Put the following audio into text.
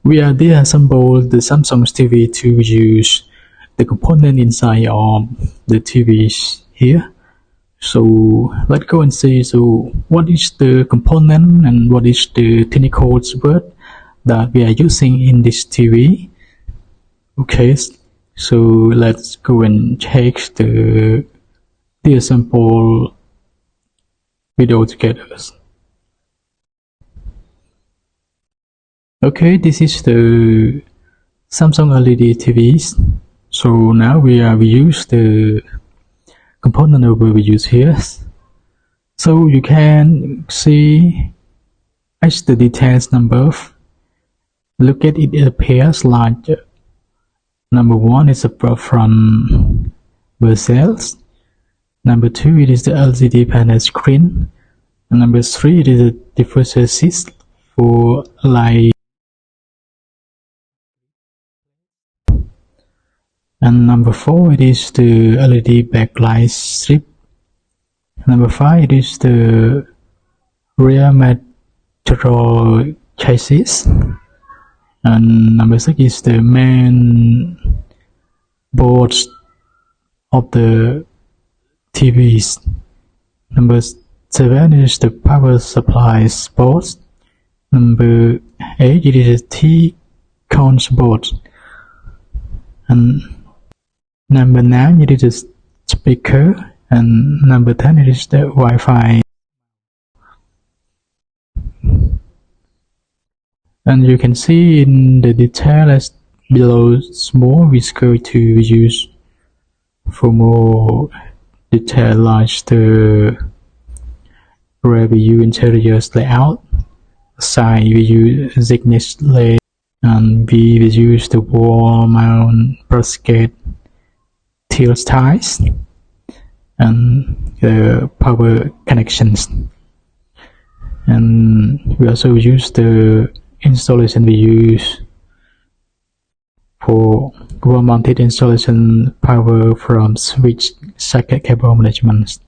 We are disassemble the Samsung TV to use the component inside of the TVs here. So let's go and see. So what is the component and what is the technical word that we are using in this TV? Okay, so let's go and check the disassemble video together. Okay, this is the Samsung LED TVs. So now we use the component we use here. So you can see as the details number. Look at it, it appears like number 1 is a from Versailles. Number 2 it is the LCD panel screen. And number 3 it is a diffuser system for light. And number 4 it is the LED backlight strip. Number 5 it is the rear metal chassis. And number 6 is the main boards of the TVs. Number 7 is the power supply board. Number 8 it is the T-cons board. And number 9 it is the speaker. And number 10 it is the Wi-Fi. And you can see in the detail as below small we go to use for more detail like the rear view interior layout, side we use thickness layer, and we use the wall mount bracket tilt ties and the power connections. And we also use the installation we use for wall mounted installation power from switch socket cable management.